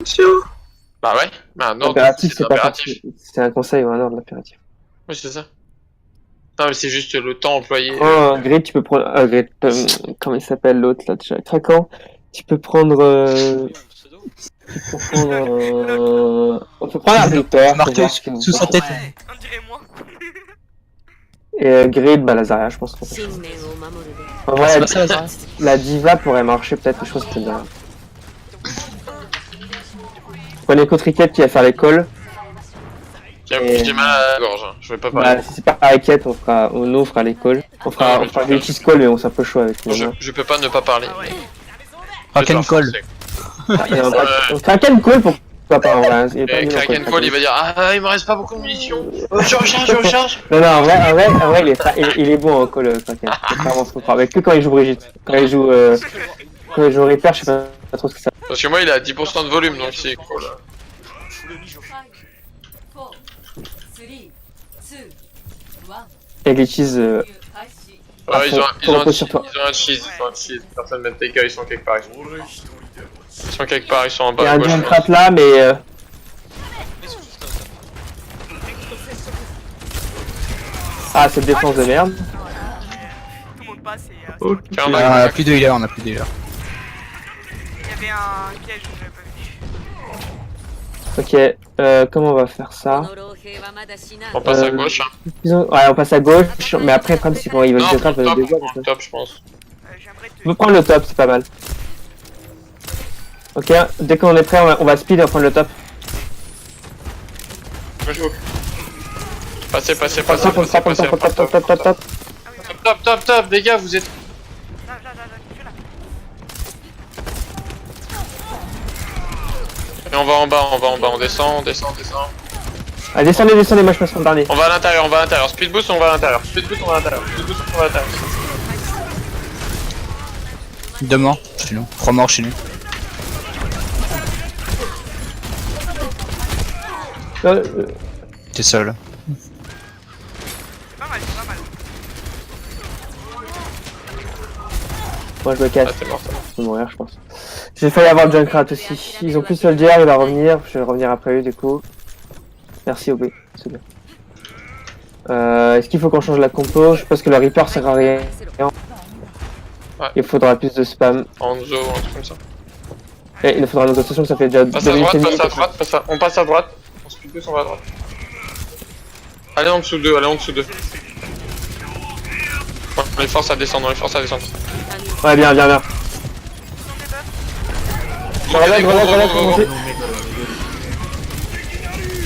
attention. Bah ouais, bah non, L'impératif, c'est pas l'impératif. c'est un conseil ou un ordre, l'impératif. Oui, c'est ça. Non, mais c'est juste le temps employé. Oh, Grid, tu peux prendre. Grid, comment il s'appelle l'autre là déjà? Craquant. Tu peux prendre. Tu peux prendre. On peut prendre un Reaper. Marqué sous sa tête. Ouais, on dirait moi. Et Grid, bah Lazaria, je pense qu'on peut. En vrai, C'est pas ça, Lazaria. la diva pourrait marcher peut-être, mais je pense que c'est bien. Prenez Cotriquette qui va faire les calls. J'ai mal à la gorge, hein. Je vais pas parler. Bah, si c'est pas Riquette, on fera les calls. On fera des petits calls, mais on s'est un peu chaud avec nous. Je peux pas ne pas parler. Ah ouais. Kraken Call. Kraken call, pourquoi pas en vrai. Il est pas Et nul en Kraken Call, il va dire ah, il me reste pas beaucoup de munitions. Je recharge. Non, en vrai, il est bon en call, Kraken. C'est clairement ce qu'on fera. Mais que quand il joue Brigitte. Quand il joue Reaper, je sais pas trop ce que ça. Parce que moi, il a 10% de volume, donc c'est cool. Et Glitches. Ouais, ils ont un cheese, Personne met TK, ils sont quelque part. Ils sont en bas. Il y a un à gauche. Junkrat là, mais. Ah, cette défense de merde. Tout le monde passe et Tiens, On a plus de healer, on a plus de healer. il y avait un piège que j'avais pas vu. Ok, comment on va faire ça? On passe à gauche. Hein. Ouais, on passe à gauche, mais après, le problème, c'est qu'on va Non, se Junkrat, va le dévoir. top, je pense. J'aimerais te On peut prendre le top, c'est pas mal. Ok, dès qu'on est prêt, on va speed et on va prendre le top. Passez. Top, les gars, vous êtes. Là, je suis là. Et on va en bas, on descend. Allez, descendez, moi je passe en dernier. On va à l'intérieur. Speed boost, on va à l'intérieur. 2 morts chez nous. 3 morts chez nous. T'es seul. C'est pas mal. Moi je me casse, Ah, t'es mort. je vais mourir je pense. J'ai failli avoir Junkrat aussi. Ils ont plus Soldier, il va revenir. Je vais revenir après lui du coup. Merci OB, c'est bien. Est-ce qu'il faut qu'on change la compo? Je pense que le Reaper sert à rien. Ouais. Il faudra plus de spam. Anzo ou un truc comme ça. Et il faudra une augmentation, ça fait déjà Passe à droite, on passe à droite. On speed boost, on va à droite. Allez en dessous 2. On les force à descendre, Ouais, bien. Grenade, remontez.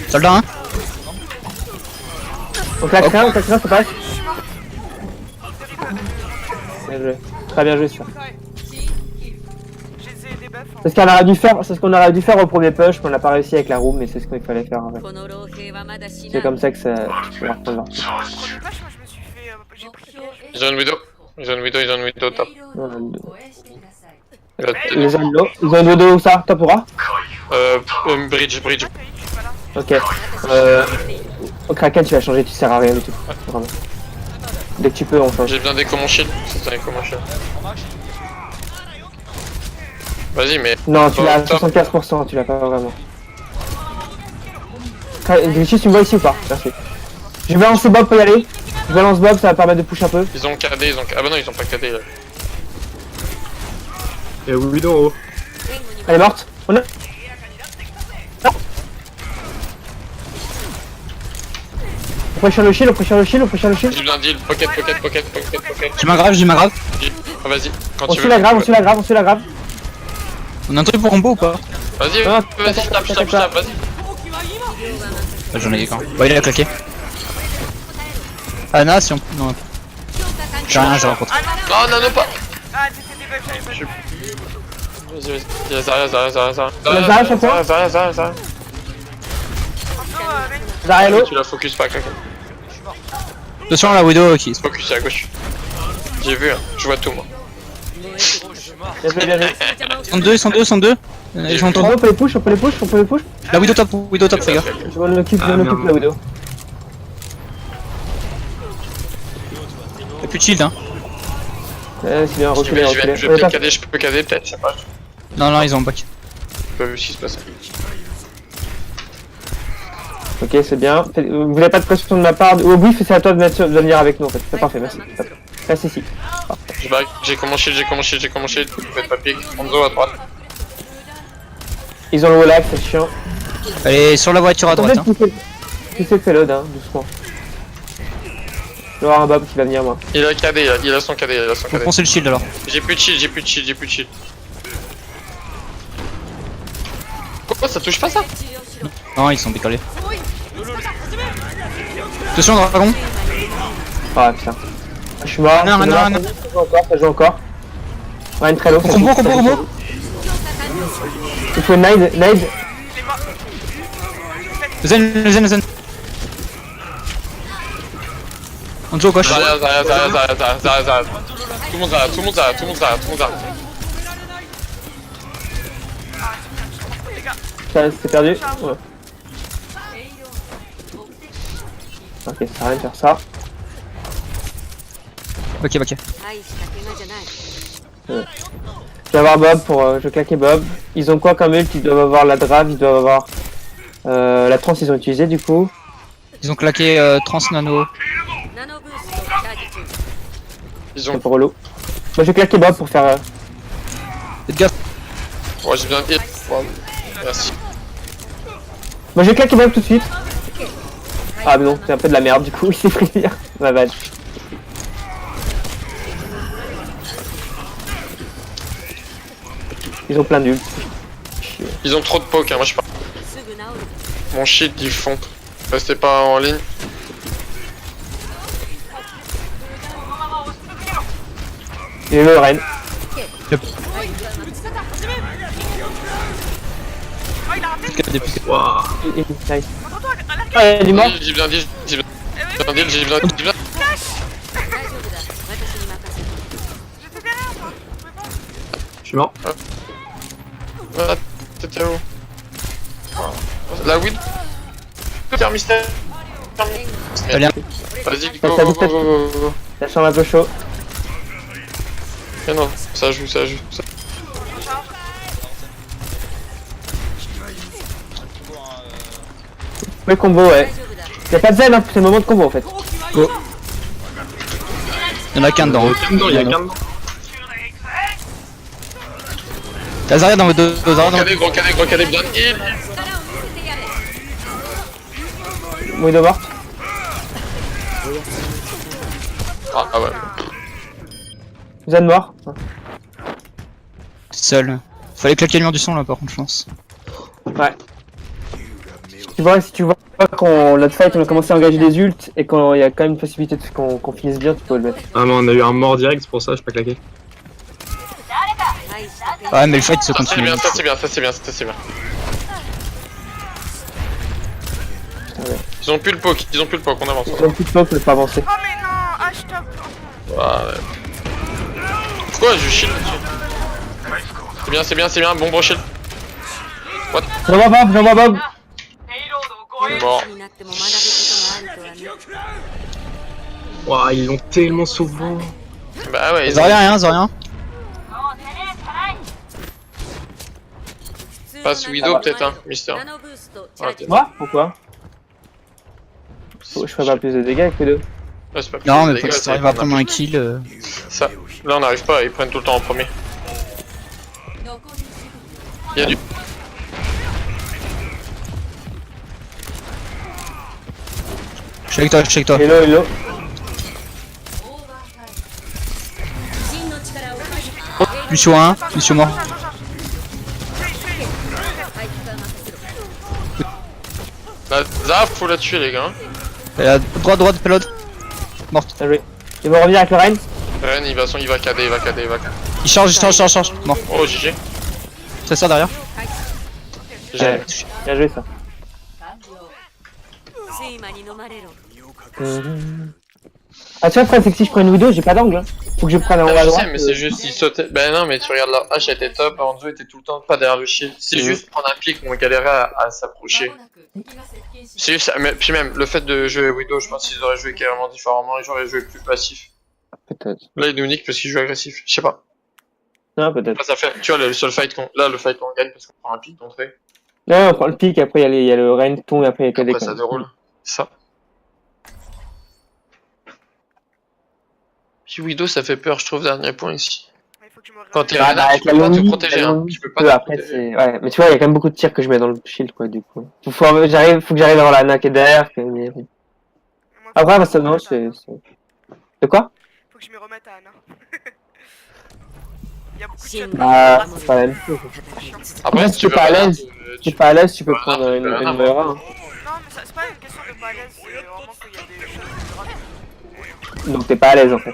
Soldat 1. On claque rien, ça passe. Bien joué. Très bien joué ça. J'ai des buffs. C'est ce qu'on aurait dû faire au premier push, mais on n'a pas réussi avec la room, mais c'est ce qu'il fallait faire en fait. C'est comme ça que ça. Tu peux reprendre. Premier push, moi je me suis fait. J'ai pris le piège. Ils ont une widow top. Les zones low. Zone de dos où ça? Top aura? Bridge. Ah, t'as dit, je suis pas là. Ok. Au Kraken, tu vas changer, tu sers à rien du tout. Vraiment. Dès que tu peux, on change. J'ai besoin d'éco mon shield. Vas-y, mais. Non, tu l'as à top. 75%, tu l'as pas vraiment. Glitches, tu me vois ici ou pas? Merci. Je vais lancer Bob pour y aller. Je balance Bob, ça va permettre de push un peu. Ils ont KD, Ah bah non, ils ont pas KD là. Et Widow. Elle est morte. On a. On pressure le shield. J'ai besoin d'heal. Pocket. J'ai ma grave. Ah, vas-y, quand On tu suit veux. la grave. On a un truc pour combo ou pas? Vas-y, Ah, tape, vas-y. J'en ai quand. Ouais, il a claqué. Anna, si on. Non. J'ai rien, j'ai rencontré. Non, pas. Ah, c'était des buffs, j'avais pas vu. Vas-y. Zarya. Zarya, chaque fois. Zarya. Franchement, mec, Zarello. Tu la focus pas, Kraken. Attention, la Widow qui. Focus à gauche. J'ai vu, hein. Je vois tout moi. Bien joué. Ils sont deux. Ils sont On trop. peut les push. La Widow top, les gars. Je m'en occupe la Widow. Y'a plus de shield, hein. C'est bien, Je reculer. vais peut-être KD, peut-être, je sais pas. Non, ils ont back. pas vu ce qui se passe. Ok, c'est bien. Vous n'avez pas de pression de ma part. Oh, oui, c'est à toi de venir avec nous en fait. C'est parfait, merci. Reste ici. Je back, j'ai commencé. Vous faites pas pique. Hanzo à droite. Ils ont le wall c'est chiant. Allez, sur la voiture à droite. Hein. Tu sais, fais-le, hein, doucement. Je vais avoir un Bob qui va venir, moi. Il a KD, il a son KD, Faut foncer le shield alors. J'ai plus de shield. Pourquoi ça touche pas ça? Non, ils sont décalés. Attention, dragon. Ah putain. Je suis mort. Non. Ça joue encore. Ouais, une très low. Combo. Il faut une nade. Zen. Hanzo gauche. Zarya. Tout le monde Zarya. C'est perdu. Ouais. Ok, ça sert à rien de faire ça. Ok. Je vais avoir Bob pour... je vais claquer Bob. Ils ont quoi comme ult? Ils doivent avoir la Drave, ils doivent avoir... la trans ils ont utilisé du coup. Ils ont claqué Trans Nano. Ils ont... C'est pour Rolo. Moi je vais claquer Bob pour faire... Faites gaffe. Ouais, j'ai bien de hit. Merci. Moi je vais claquer Bob tout de suite. Ah mais non, c'est un peu de la merde du coup, il s'est pris bien. Ma vache. Ils ont plein d'ults. Ils ont trop de poke, hein, moi je sais pas. Mon shield ils font. Restez pas en ligne. Il est le Ren. Waouh. Nice. Ah, il est mort. J'ai bien dit. Je suis mort. Voilà, t'étais où? La win. Tiens, mystère. Allez. Vas-y, go. La chambre un peu chaud. Mais non, ça joue. Ouais, combo, ouais. Y'a pas de zen, hein, c'est le moment de combo en fait. Go. Y'en a qu'un dedans. T'as Zarya dans vos deux. Gros KD, bien heal. Widow mort. Ah ouais. Zen mort. Seul. Fallait claquer le mur du son là par contre je pense. Ouais. Si tu vois quand notre fight on a commencé à engager des ults et quand il y a quand même une possibilité qu'on finisse bien, tu peux le mettre. Ah mais on a eu un mort direct, c'est pour ça je peux pas claquer. Ouais mais le fight se Ça c'est continue. bien. Ils ont plus le poke, on avance. Ils ont plus de poke, on peut pas avancer. Oh mais non, ah stop. Ouais. Pourquoi je shield dessus? C'est bien, bon shield. J'envoie Bob. Mort. Waouh, ils l'ont tellement souvent. Bah ouais, ils ont... Zarya. Passe Widow peut-être, hein, Mister. Moi? Pourquoi? Je ferais pas plus de dégâts avec les deux. Ouais, c'est pas plus Non de mais faut dégâts, que ça ça arrive à prendre un kill. Ça. Là on n'arrive pas, ils prennent tout le temps en premier. Y'a du... Je suis avec toi. Hello. Lucio 1, Lucio mort. La Zaf, faut la tuer les gars. Et à droite, pelode. Morte. Bien joué. Ils vont revenir avec le Ren. Ren il va KD. Il charge. Mort. Oh GG. C'est ça derrière. GG. Bien joué ça. Ah tu vois, frère, c'est que si je prends une Widow, j'ai pas d'angle. Hein. Faut que je prenne en haut à Je droite. sais, mais c'est juste, il sautait. Ben non, mais tu regardes leur H était top, Hanzo était tout le temps pas derrière le shield. C'est juste prendre un pic où on galérait à s'approcher. C'est juste, mais, puis même, le fait de jouer Widow, je pense qu'ils auraient joué carrément différemment, ils auraient joué plus passif. Peut-être. Là, il nous nique parce qu'il joue agressif, je sais pas. Non, peut-être. Après, ça fait, tu vois, le seul fight qu'on, là, le fight qu'on gagne parce qu'on prend un pic d'entrée. Là, on prend le pic, après il y a le Renton, et après il y a que des Après, ça camps. déroule. Ça. Puis Widow, ça fait peur, je trouve, dernier point ici. Il faut que je me Quand t'es Bah, Reinhardt, avec tu peux la pas te Yomi, protéger, la hein. Yomi, Tu peux pas te après protéger. c'est... Ouais, mais tu vois, il y a quand même beaucoup de tirs que je mets dans le shield, quoi, du coup. Faut que j'arrive à avoir la Ana qui est derrière. Après, bah, ça, non, c'est... De quoi? Faut que je me remette à Anna. Il y a beaucoup de shots. Bah, c'est pas la même chose. Après, si tu si t'es veux pas à Reinhardt, l'aise, Si t'es pas à l'aise, tu peux Voilà, prendre une voilà, Moira. Hein. Non, mais c'est pas une question de pas à l'aise, c'est vraiment qu'il y a des choses graves. Donc t'es pas à l'aise, en fait.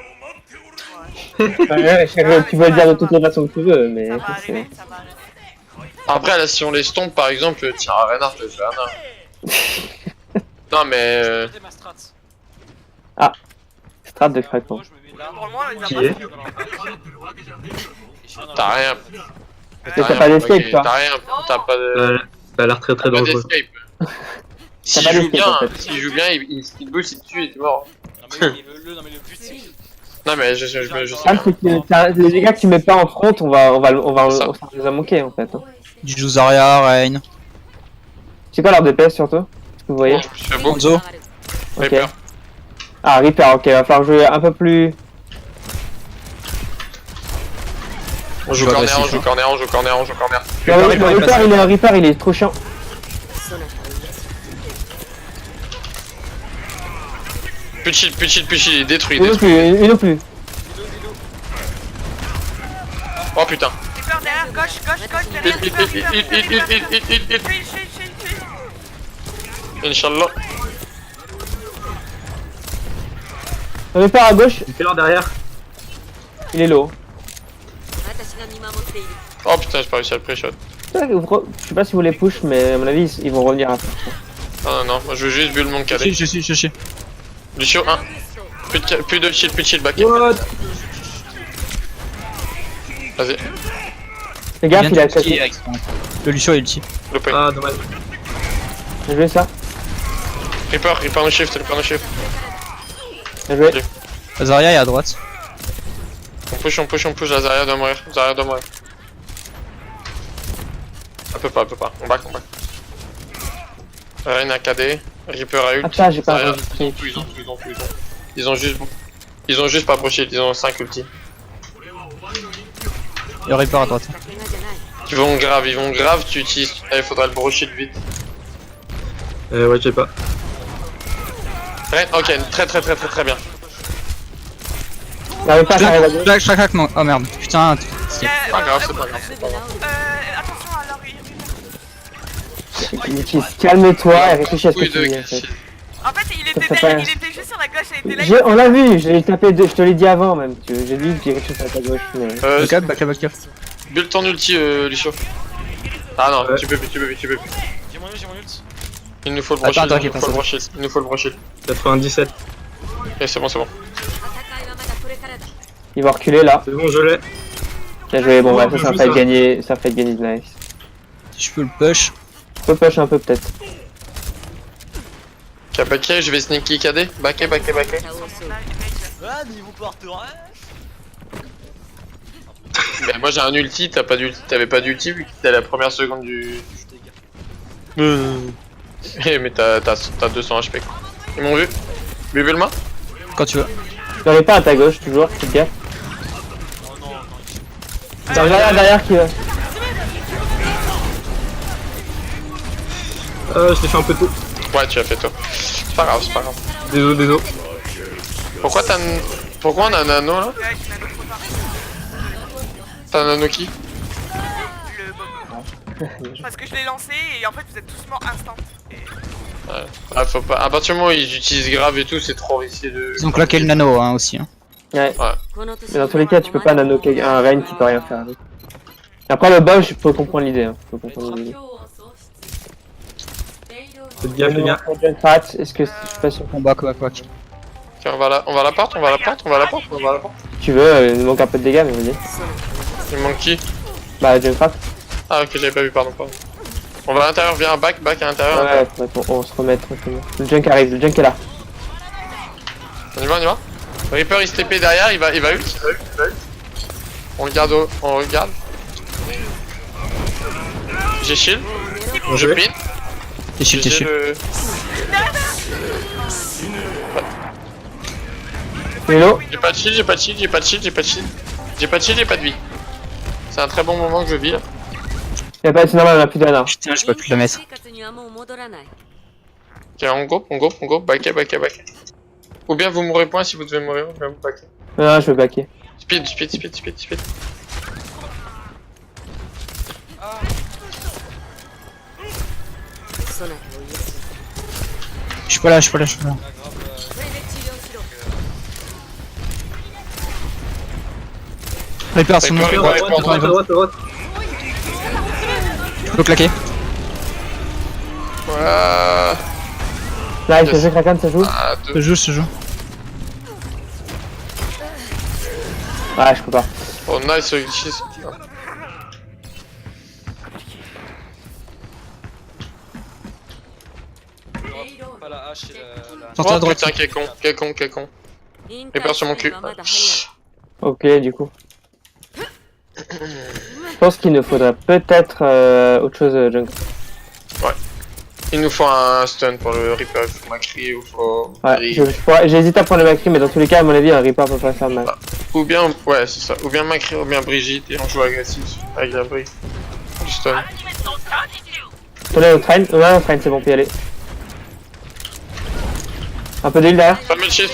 Ouais, tu peux le dire de toutes les façons que tu veux, mais... Ça va c'est- arriver, ça va arriver. Après, là, si on les stompe, par exemple, tiens, Reinhardt, je fais Reinhardt. Non, mais. C'était ma strat. Strat de craquement. Moi, je me mets là. Pour le moment, il a Qui pas est fait. T'as rien. T'as pas d'escape, toi. T'as rien, t'as pas de. Ça a l'air très très Pas dangereux. d'escape. S'il pas joue d'escape, bien, en fait. s'il joue bien, il boost, il te tue et t'es mort. Non, mais oui, non, mais le but, c'est que. Non, mais je sais Ah, bien. c'est que les dégâts que tu mets pas en front, Ça. ça les a manqué, en fait. Hein. Du joue Zarya, Reign. C'est quoi leur DPS, surtout? Est-ce que vous voyez? Je fais beau. Hanzo. Reaper. Ah, Reaper, ok, va falloir jouer un peu plus... On joue Je vais corner, on agressif, joue corner, on joue corner, on joue corner. Le Reaper, il est trop chiant. Plus de shield, il est détruit, Une ou détruit. plus, une ou plus. Oh putain. Reaper derrière, gauche, Il, derrière, il, il, il, il, il. Shield. Inch'Allah. Le Reaper à gauche, Reaper derrière. il est low. Oh putain, j'ai pas réussi à le pré-shot. Je sais pas si vous les push, mais à mon avis, ils vont revenir après. Non, moi je veux juste bulle mon cadet. Je suis. Lucio 1. Plus de shield, back. What? Vas-y, Fais gaffe, il a cassé. Le Lucio est ulti. loupé. Ah dommage. Bien joué ça. Reaper no shift, Bien joué. Allez. Zarya est à droite. On push, la Zarya doit mourir. Elle peut pas. On back. Reign a KD, Reaper a ult. Attends, j'ai pas Zarya, enregistré. Ils ont juste pas pro shield, ils ont 5 ulti. Et Reaper à droite. Ils vont grave, tu utilises. Il faudra le bro shield vite. Ouais, je sais pas. Reign, ok, très bien. Le Reaper arrive à gauche. Crac, oh merde. Putain. Pas grave, c'est pas grave. Attention à leur Utilise, calme-toi et réfléchis à ce que Oui, tu dis. En fait. En fait, il était Ça fait derrière, pas- il était juste sur la gauche, il était là. On l'a vu, je l'ai tapé, je te l'ai dit avant même. J'ai dit qu'il y a quelque chose à ta gauche, mais... Backup. Build ton ulti, Licho. Ah non, Ouais. tu peux plus. J'ai mon ult. Il nous faut le Attends, brochet, attends, il nous faut le brochet. 97. Ok, c'est bon. Il va reculer là. C'est bon, je l'ai. Bien joué, bon, ouais, ça joue fait ça. gagner, ça fait gagner de nice. Si je peux le push. Je peux push un peu peut-être. Ok, backé, je vais sneaky KD. Backé. Ah, niveau porteur, Mais moi j'ai un ulti, t'avais pas d'ulti vu que c'était la première seconde du. Eh, mais t'as 200 HP quoi. Ils m'ont vu. Bubulma. Quand tu veux. Il n'est pas à ta gauche toujours, fais gaffe. Derrière qui va. Je l'ai fait un peu tôt. Ouais, tu as fait toi. C'est pas grave. Désolé. Pourquoi on a un anneau là? Ouais, tu m'as trop tard. T'as un anneau qui? Le Bob. Parce que je l'ai lancé et en fait vous êtes tous morts instant. Et... Ouais. Ah, faut pas. À partir du moment où ils utilisent grave et tout, c'est trop risqué de. Ils ont claqué le nano hein, aussi. Hein. Ouais. Mais dans tous les cas, tu peux pas nano un Reign qui peut rien faire avec. Après le boss, je peux comprendre l'idée. Hein. Je peux comprendre l'idée. Faites gaffe, les gars. Est-ce que je suis pas sûr? On back. Ok, on va la porte. Si tu veux, il manque un peu de dégâts, mais vas-y. Il manque qui? Bah, Junkrat. Ah ok, j'avais pas vu, pardon. On va à l'intérieur, viens, back à l'intérieur. Ouais, on se remet tranquillement. Le Junk arrive, le Junk est là. On y va. Reaper il se TP derrière, il va ult. On regarde, on regarde. J'ai shield, je joué. pin. T'es shield, t'es J'ai shield. le... Hello. J'ai pas de shield, j'ai pas de shield, j'ai pas de shield, j'ai pas de shield. J'ai pas de shield, j'ai pas de vie. C'est un très bon moment que je vis là. Y'a pas de normal, on a plus d'ana. Putain, j'ai pas pu la mettre. Ok, on go, back. Ou bien vous mourrez point si vous devez mourir, ou bien vous backez. Non, je veux backer. Speed. Je suis pas là. Reaper, son nom. Reaper, À droite. Je peux claquer. Voilà. Là, il se joue Kraken, ça joue. Ah, Se joue. Ouais, je peux pas. Oh nice, cheese. Pas la hache et la... Tente à Oh droite. putain, quel con. Reaper sur mon cul. Ok, du coup. Je pense qu'il nous faudrait peut-être autre chose, Jungle. Il nous faut un stun pour le Reaper, il faut Macri ou faut... Ouais, j'hésite à prendre le Macri, mais dans tous les cas, à mon avis, un Reaper peut pas faire de mal. Ou bien, ouais c'est ça, ou bien Macri ou bien Brigitte et on joue agressif avec la Bri. Du stun. Tournez au train, ouais, au train, c'est bon, on peut y aller. Un peu d'huile derrière. Pas mes shields.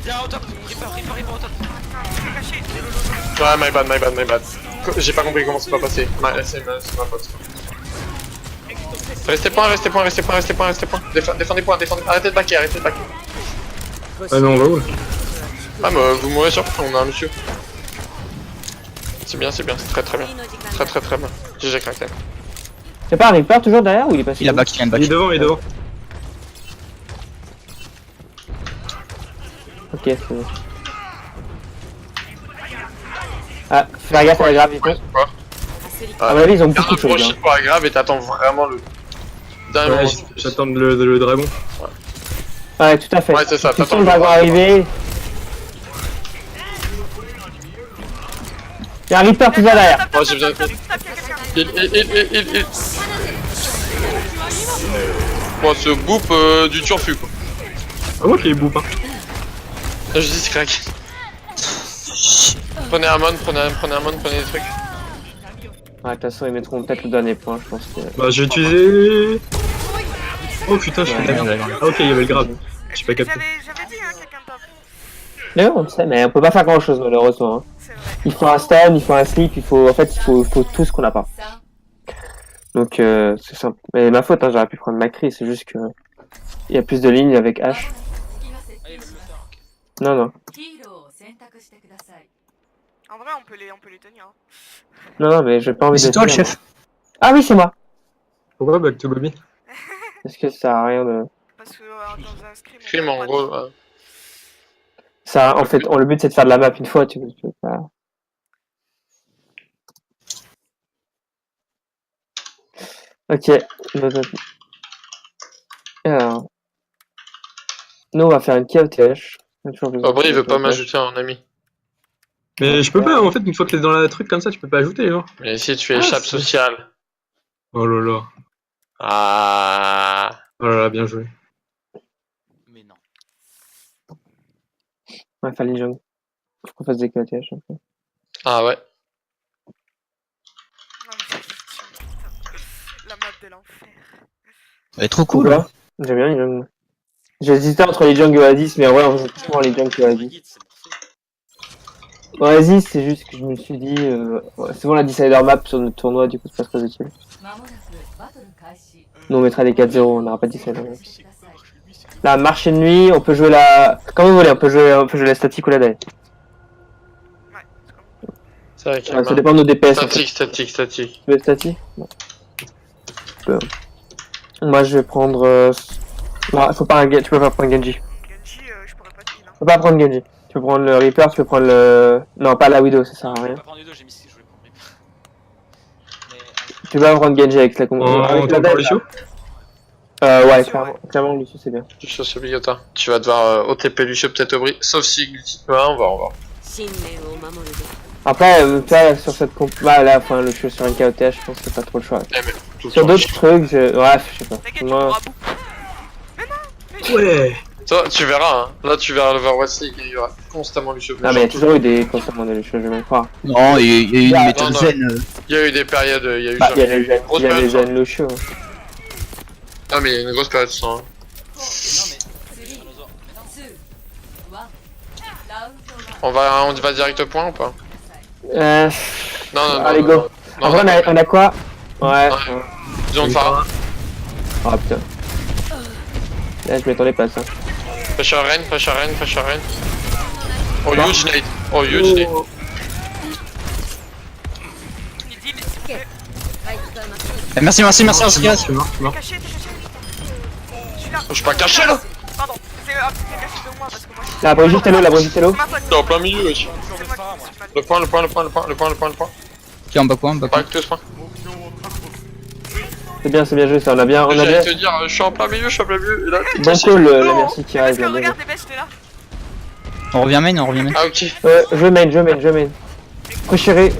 Viens au top, Reaper au top. Ouais, my bad. J'ai pas compris comment c'est pas passé. C'est ma faute. Restez point. Défendez point. Arrêtez de backer. Ah mais on va où là? Ah mais vous mourrez sur on a un monsieur. C'est bien, c'est très bien. Très bien. GG Kraken. Y'a pas un Reaper toujours derrière ou il est passé? Il a back. Il est devant. Ok, c'est bon. Ah, fais gaffe à la grave, du coup. Quoi? À mon avis, ils ont beaucoup de Garde un choses. gros shit pour la grave et t'attends vraiment le... dernier Ouais, moment. j'attends le dragon. Ouais, tout à fait. Ouais, c'est ça, Tu sens t'attends le dragon arriver. Y'a un Reaper qui va derrière. Oh, j'ai besoin de... Il... Bon, ce boop du turfu quoi. Ah moi qui les boupe hein. Je dis crack. Prenez un mon, prenez des trucs. Ouais, de toute façon, ils mettront peut-être le dernier point, je pense que... Bah j'ai utilisé... Oh putain, je suis merde. Ah ok, il y avait le grave. J'ai pas capté. J'avais dit, hein, quelqu'un top. Mais ouais, on le sait, mais on peut pas faire grand chose malheureusement. Hein. C'est vrai. Il faut un stun, il faut un sleep, il faut tout ce qu'on n'a pas. Donc c'est simple. Mais ma faute, hein, j'aurais pu prendre Macri, c'est juste que... Il y a plus de lignes avec H. Ah, ils veulent le faire, ok. Non. En vrai, on peut les tenir. Hein. Non, mais j'ai pas envie Mais de... c'est toi le tenir, chef. moi. Ah oui, c'est moi. Pourquoi back to lobby? Parce que ça sert à rien de... Parce que dans un scrim. Crime en gros. Ça, en fait, le but c'est de faire de la map une fois, tu peux pas... Ok. Alors... Nous, on va faire une KOTH. Après, il veut pas m'ajouter en ami. Mais je peux pas, en fait, une fois que t'es dans la truc comme ça, tu peux pas ajouter, genre. Mais si tu fais échappe c'est- sociale. Oh là là. Ah. Oh là là, bien joué. Mais non. On va faire les jungles. Faut qu'on fasse des KOTH. un peu. Ah ouais. Non, mais c'est putain. La map de l'enfer. Elle est trop cool. Pourquoi J'aime bien les jungles. J'hésitais entre les jungles et Oasis, mais en vrai, on joue toujours les jungles et Oasis. Oasis, c'est juste que je me suis dit, ouais, c'est bon la decider map sur notre tournoi, du coup c'est pas très utile. Nous on mettra des 4-0, on n'aura pas de decider map. La marché de nuit, on peut jouer la... Comme vous voulez, on peut jouer la statique ou la die. Ouais, c'est comme. C'est vrai qu'il y Ouais, a ça dépend de nos DPS en fait. Statique. Tu veux statique non. Moi je vais prendre... Non, faut pas tu peux pas prendre Genji. Genji, je pourrais pas te heal. Hein. Tu peux pas prendre Genji. Tu peux prendre le Reaper, tu peux prendre le... Non, pas la Widow, ça sert à Je vais rien. pas prendre les deux, j'ai mis si je voulais prendre Reaper. Mais. Tu peux pas prendre Genji avec la combo. On Avec la entend dive, les chiots? Ouais, clairement Lucio c'est bien. Lucio c'est obligatoire. Tu vas devoir OTP Lucio peut-être au bris. Sauf si... Ouais, on va. Après, sur cette comp... Bah là, enfin, le jeu sur un KOTH, je pense que c'est pas trop le choix. Eh, mais tout le Sur temps, d'autres trucs, bref, je sais pas. T'inquiète, tu Moi... pourras bout. Ouais. Toi, tu verras, hein. Là, tu verras l'Overwatch League, il y aura constamment Lucio. Non mais il y a toujours eu des constamment des Lucio, je vais même croire. Non, il y a eu une méthode non. zen. Il y a eu des périodes, il y a eu Bah, il y a jamais- les jeunes, grosse il y a les période, jeunes Lucio. Hein. Ah, mais il y a une grosse période sans. Non, mais. Dinosaure. On va direct au point ou pas? Non, Allez, non, go. non, En non, vrai, on a quoi? Ouais. Disons de Phara. Ah putain. Là, je m'attendais pas à ça. Pressure rain. Oh, huge nade. Oh, huge nade. Il dit, mais s'il vous plaît. Merci, Skias. Tu es mort. T'es caché. Je suis là. Je suis pas caché là. Pardon. C'est t'es caché de moi parce que moi je suis. La Brigitte Hello. C'est ma faute. T'es en plein milieu, wesh. C'est moi qui me suis mal. Le point. Qui est en bas point, Pas que tout ce point. C'est bien joué ça, on a bien. J'allais te dire, je suis en plein milieu, Et là, t'es Bon caché. call, la Non. merci qui Parce arrive. que bien joué. regarde, les bêtes, j'étais là. On revient main. Ah, ok. Je main. Préchiré.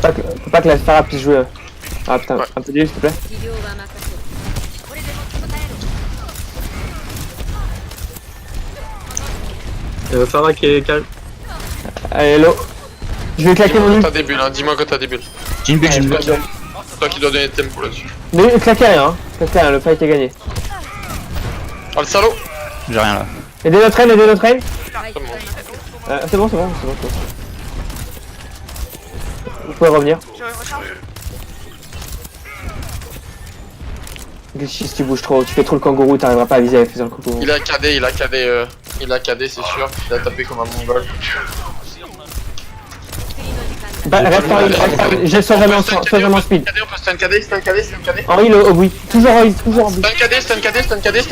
Faut pas que la Farah puisse jouer. Ah putain, Ouais. un peu d'huile s'il te plaît. Farah qui est calme. Allez, hello. Je vais claquer mon Dis-moi ult. quand t'as des bulles, hein. Dis-moi quand t'as des bulles. J'ai une bulle, C'est toi qui dois donner le tempo là-dessus. Claquez rien, le fight est gagné. Oh, le salaud. J'ai rien là. Aidez notre aide. C'est bon. C'est bon. Vous pouvez revenir. Je recharge. Si tu bouges trop, tu fais trop le kangourou, t'arriveras pas à viser avec faisant le kangourou. Il a KD, c'est sûr. Il a tapé comme un mongol. Bah, reste en heal, je sois jamais en speed. On peut stun KD. En heal au bruit. Toujours en heal. Stun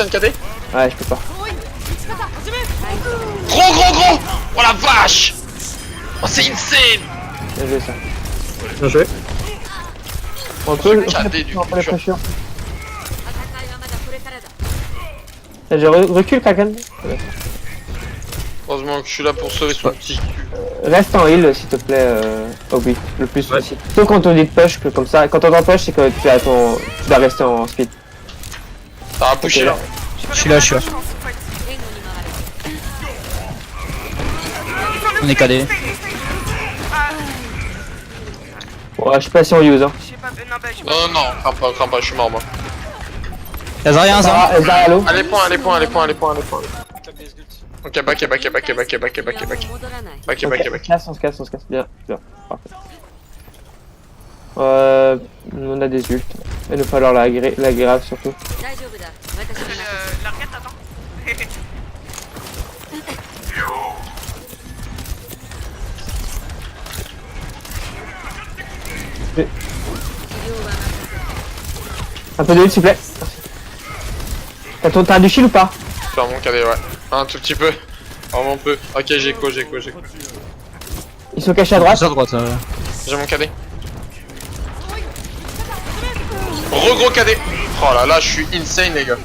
KD. Ouais, je peux pas. Gros. Oh la vache. Oh, c'est insane. Bien joué ça. Bien joué. On peut KD du on peut les futur. pressures. Je recule Kraken. Heureusement que je suis là pour sauver son petit cul. Reste en heal s'il te plaît, Obi, le plus Ouais. possible. Sauf quand on dit de push, que comme ça, quand on entend push, c'est que tu dois rester en speed. Ça va pusher là. Je suis là. On est cadé. Ouais, je sais pas si on use hein. Je sais pas, non, bah, je sais pas. Non, crains pas, je suis mort moi. Y'a Zarya, Zarya. Zarya low. Allez, point. Clap des ults. Ok, back. On se casse. Bien. Parfait. On a des ults. Il va falloir la grave surtout. La requête, attends. Un peu de heal s'il vous plaît. Merci. T'as du shield ou pas? Faire mon KD, ouais. Un tout petit peu. Vraiment peu. Ok, j'ai co. Ils sont cachés à droite. À droite. J'ai mon KD. Gros KD. Oh là, je suis insane les gars.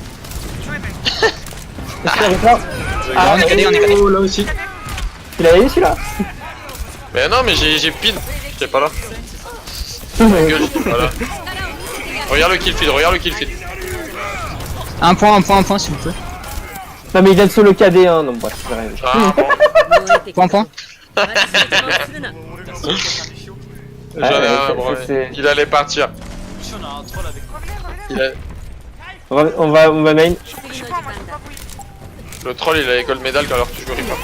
Est-ce qu'il arrive là? Ah, on est cadé. Oh, là aussi. Tu l'as eu celui-là? Mais non, mais j'ai pin. J'étais pas là. Gueule, j'étais pas là. Regarde le kill feed. Un point, s'il vous plaît. Non mais il vient de solo KD hein, non bref, c'est rien. Ah, bon. Point. J'en ai un, bon, c'est- il allait partir. Si on a un troll avec. Il a- On va main. Je suis pas, moi, je suis pas, oui. Le troll il a gold medal alors que tu joues Reaper.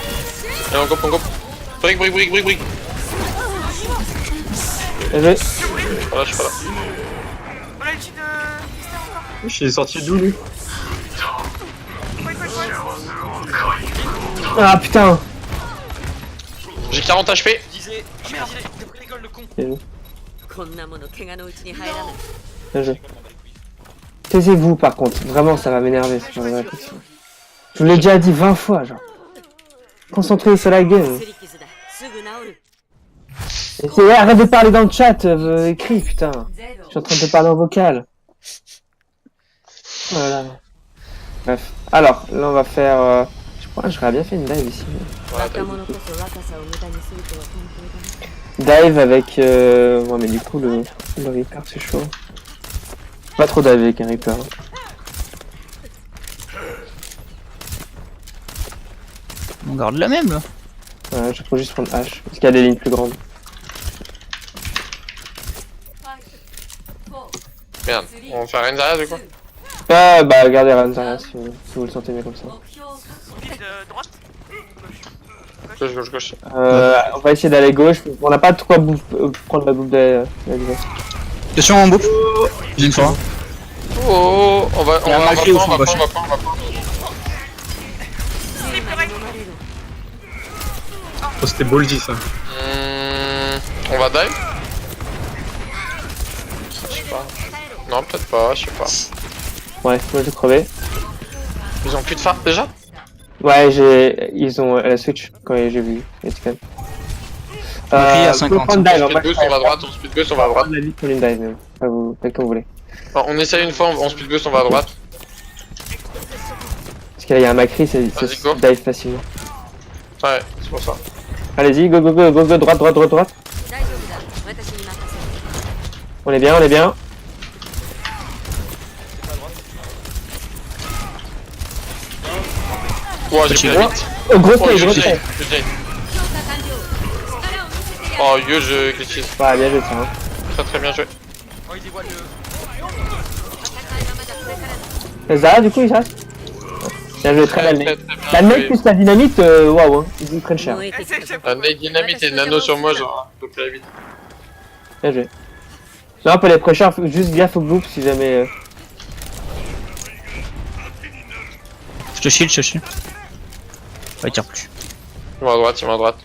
Allez, on coupe. Brick. Bien joué. Voilà, je suis pas là. On a l'ulti de. Mister encore. Je suis sorti d'où lui? Quoi. Ah putain. J'ai 40 HP. Disait. Ah merde, il a pris l'école, le con. Bien joué. Taisez-vous par contre, vraiment ça va m'énerver ce genre de répétition. Je vous l'ai déjà dit 20 fois genre. Concentrez sur la game. Arrête de parler dans le chat, écrit putain. Je suis en train de te parler en vocal. Voilà. Bref. Alors, là on va faire... Je crois que j'aurais bien fait une dive ici. Voilà, t'as vu. Dive avec... Ouais mais du coup le Reaper c'est chaud. Pas trop dive avec un Reaper. On garde la même là. Ouais, je peux juste prendre H. Parce qu'il y a des lignes plus grandes. Merde, on va faire Renzaria du coup. Ah bah regardez Ranzara si vous le sentez mieux comme ça. Guide droite. Gauche. On va essayer d'aller gauche. On n'a pas de quoi prendre la bouffe de la gauche. Attention en boucle. J'ai une fois. Oh, on va Il y a un Macri au fond, prendre. Oh, c'était ballsy ça. On va dive. Je sais pas. Non, peut-être pas, je sais pas. Ouais, moi j'ai crevé. Ils ont plus de phare déjà? Ouais, ils ont la switch quand j'ai vu. Etienne. Macri à vous 50. pouvez prendre dive, On speed boost, on va à droite, on speed boost, on va à droite. prendre la ligne pour une dive, mais pas vous, faites comme vous voulez. Bon, on essaye une fois, on speed boost, on va à droite. Parce que là il y a un Macri, c'est Vas-y, go. dive facilement. Ouais, c'est pour ça. Allez-y, go, droite. On est bien. Ouah, j'ai pris la vite. Oh, gros Oh, play, je gros jade. play. Je jade. Oh, yo, je glitches. Ouais, bien joué ça. Hein. Très bien joué. Oh, il dévoile le. Et Zara, du coup, il reste. Bien joué, très belle nade. La bien nade joué. plus la dynamite, waouh, hein. Ils prennent cher. La nade dynamite et nano sur moi, genre, un peu plus vite. Bien joué. Là, on peut les prêcher, juste gaffe au groupe si jamais. Je te shield. Ouais, tire plus. Ils vont à droite.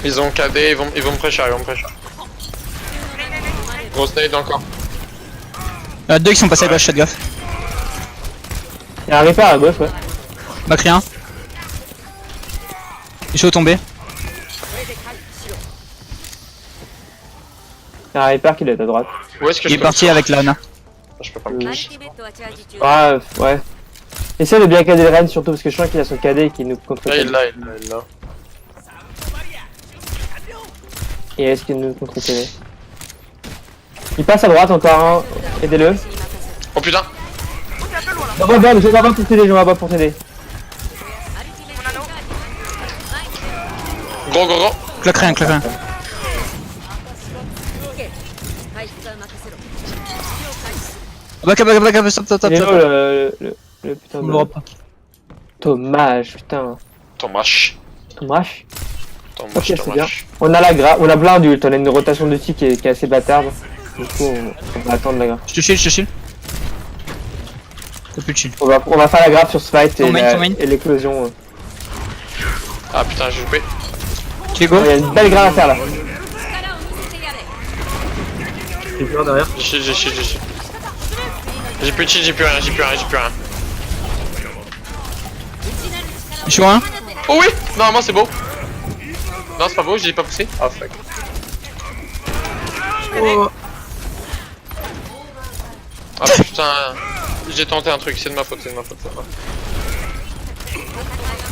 Ils ont KD, ils vont me prêcher, Grosse nade encore. Deux qui sont passés à gauche, faites gaffe. Il y a un Reaper à gauche, ouais. Macri 1. Il est chaud tombé. Il y a un Reaper qui est à droite. Où est-ce que Il je est peux parti avec la Ana. Je peux pas me cacher. Ah, ouais. Essaye de bien cader le Ren surtout parce que je sens qu'il a son KD et qu'il nous contre. Là, il l'a. Et est-ce qu'il nous contre -KD. Il passe à droite encore, hein. Aidez-le. Oh putain. J'en vois pas pour t'aider, Gros. Claque rien. Back up, stop. Il est où le putain On de... l'aura pas. Dommage, putain. Tomash. Ok, c'est bien. On a plein d'ult, on a une rotation de tic qui est assez bâtarde. Du coup, on va attendre la grave. Je te shield. T'as plus de shield. On va faire la grave sur ce fight Ton main. et l'éclosion. Ah putain, j'ai loupé. Tu es go. Il y a une belle grave à faire là. J'ai peur derrière. J'ai shield. J'ai plus de shield, j'ai plus rien. Je suis un. Oh oui. Normalement c'est beau. Non, c'est pas beau, j'ai pas poussé. Ah fuck. Oh. Ah putain. J'ai tenté un truc, c'est de ma faute.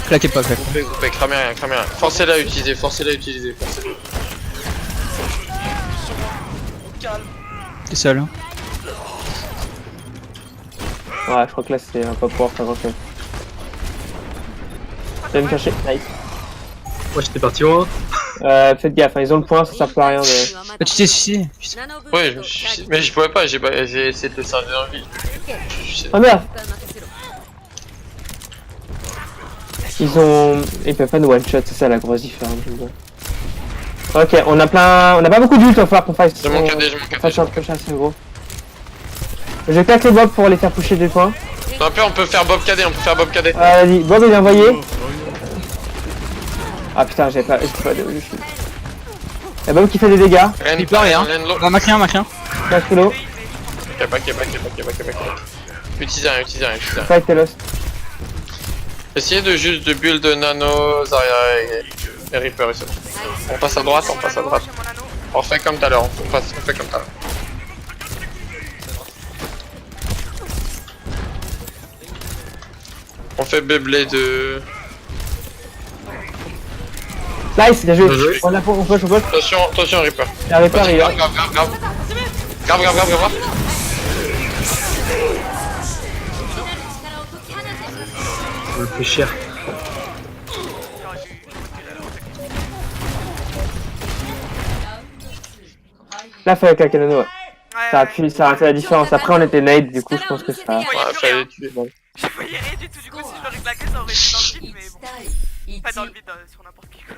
Claquez pas. Coupez, cramez rien. Forcez-la à utiliser. T'es seul. Hein. Ouais, je crois que là c'est un pas pouvoir faire grand chose. Je vais me chercher. Nice. Moi j'étais parti loin. Faites gaffe, hein, ils ont le point, ça sert plus à rien de... Ah, tu t'es suicidé. Oui, mais je pouvais pas, j'ai essayé de le servir dans le vide. Oh merde. Ils peuvent pas nous one shot, c'est ça la grosse différence. Ok, on a pas beaucoup d'ult, il va falloir qu'on fasse... J'ai mon KD. Fasse un push assez gros. Je claque les mobs pour les faire pusher des points. Non, après on peut faire Bob KD. Vas-y, Bob il est envoyé. Ah putain, j'ai pas de shield. Y'a Bob qui fait des dégâts. Ren, Il pleure rien. Bah, Macri 1. Cache solo. Back. Utilisez rien. Fight est lost. Essayez de juste de build Nano, Zarya et Reaper et c'est bon. On passe à droite. On fait comme tout à l'heure, on fait comme tout à l'heure. On fait Beyblade de... Nice, bien joué. Bien joué. On push. Attention, attention Reaper. La Reaper, il Grave, est grave, grave, grave. Grave, grave, grave, grave. On le fait cher. là, faut avec la Canano, ouais. Ça a Ouais, pu, ça a fait la différence. Après, on était nade, du coup, je pense que ça. Ouais, fallait tuer. je voyais rien du tout, du coup si je l'aurais claqué ça aurait été dans le vide, mais bon. Pas dans le vide, sur n'importe qui. Quoi.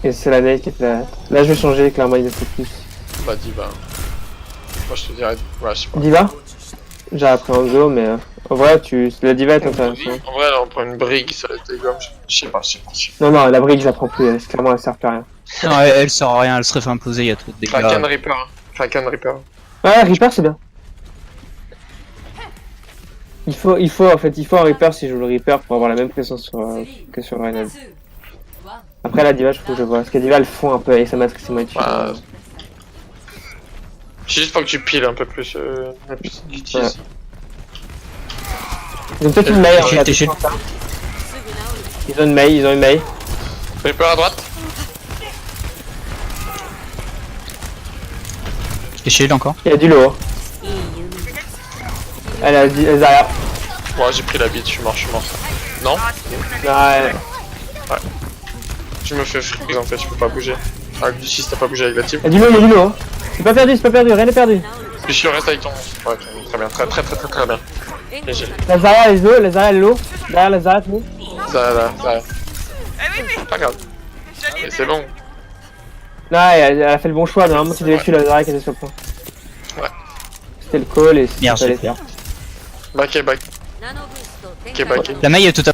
Et c'est la nade qui était là. Là, je vais changer, clairement, il faut plus. Bah Diva. Moi je te dirais... Ouais, je sais pas. Diva? J'ai appris en Zo, mais en vrai, la Diva est intéressante. En vrai, là, on prend une brigue, ça va être comme... Je sais pas. Non, la brique, je la prends plus, clairement, elle sert plus à rien. Non, elle sert à rien, elle serait fait imposer, il y a trop de Kraken dégâts. Reaper. Kraken Reaper. Ouais, Reaper, c'est bien. Il faut un Reaper si je joue le Reaper pour avoir la même pression que sur Reynald. Après, la Diva, je trouve que je vois. Parce que la Diva, elle fond un peu avec sa masque, c'est moins utile. Ouais. Juste pour que tu piles un peu plus d'utilise. Ouais. Ils ont peut-être une Mei, en fait. T'es shield. Ils ont une Mei. Reaper à droite. T'es shield encore. Il y a du lot. Elle a Zarya. Ouais, j'ai pris la bite, je suis mort. Non? Ouais. Tu me fais freeze en fait, je peux pas bouger. Ah, Lucis, t'as pas bougé avec la team. Il y a du lot, hein. C'est pas perdu, rien n'est perdu. Lucis, reste avec ton... Ouais, très bien, très bien. GG. La Zarya, elle est low, elle est low. Derrière la Zarya, c'est bon. Ça, Eh oui, mais pas grave. j'allais. Mais c'est bon. Là, elle a fait le bon choix, normalement tu devais tuer la Zarya qui était sur le point. Ouais. C'était le call et c'est Merde, ce qu'il j'ai fallait fait. Back. Ok. La maille est tout à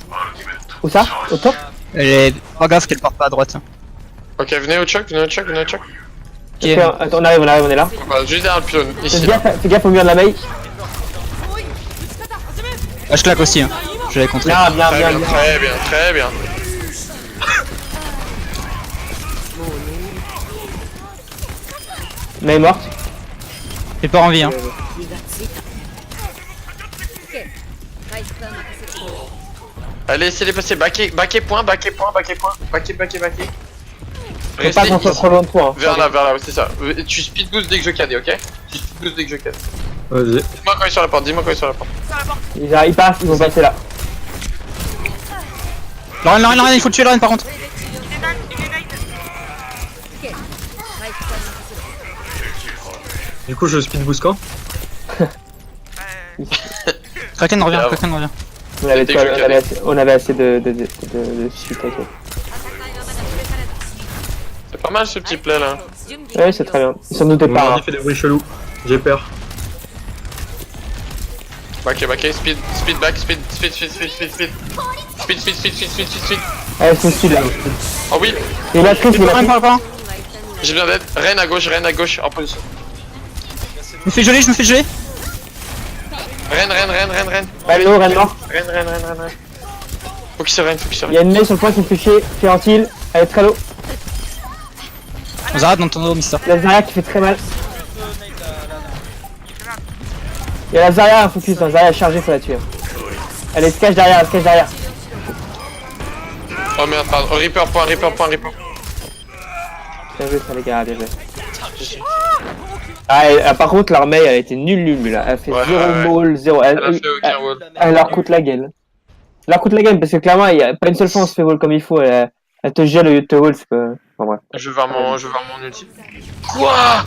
Où ça? Au top? Elle est... Oh gaffe qu'elle part pas à droite. Ok, venez au choc. Ok. Attends, on arrive, on est là. Bah, juste derrière le pylône, ici. Fais gaffe au mur de la Mei. Ah, je claque aussi, hein. Je l'avais contré. Bien. Très bien. Mei morte. T'es pas en vie, hein. Allez, essayez de passer. Backé point. Faut pas qu'on soit trop loin de toi. Hein. Vers là, c'est ça. Tu speed boost dès que je cadde, ok? Tu speed boost dès que je cadde. Vas-y. Dis-moi quand il est sur la porte. Ils passent, ils vont passer là. Lorraine, il faut le tuer Lorraine par contre. Il est nade. Du coup, je speed boost quand? Kraken revient. On avait assez de suite, ok. C'est pas mal ce petit play là. Ouais, c'est très bien. Ils s'en doutaient Mon pas. ordi Hein. fait des bruits chelous. J'ai peur. Backé, speed back, speed. Ouais, c'est celui-là. Oh oui, Il a pris, Lorraine par là. j'ai besoin d'aide. Reine à gauche, en position. Je me fais geler. Reine. Ouais, low, Ren mort. Reine. Faut qu'il se reine. Il y a une Mei sur le point qui me fait chier, qui est en heal. Elle est très low. On s'arrête dans ton dos, Mister. La Zarya qui fait très mal. Il y a la Zarya un focus, la Zarya chargée, faut la tuer. Elle se cache derrière, Oh merde, pardon. Reaper point. Bien joué ça les gars, bien joué. Par contre l'armée elle a été nulle là, elle fait Ouais, 0 ouais. ball, 0, Elle a fait aucun wall. elle leur coûte la gueule. Elle leur coûte la gueule parce que clairement il y a pas une seule fois on se fait wall comme il faut, elle te gèle au lieu de te wall, c'est pas... Enfin bref. Je vais voir mon ulti. Quoi?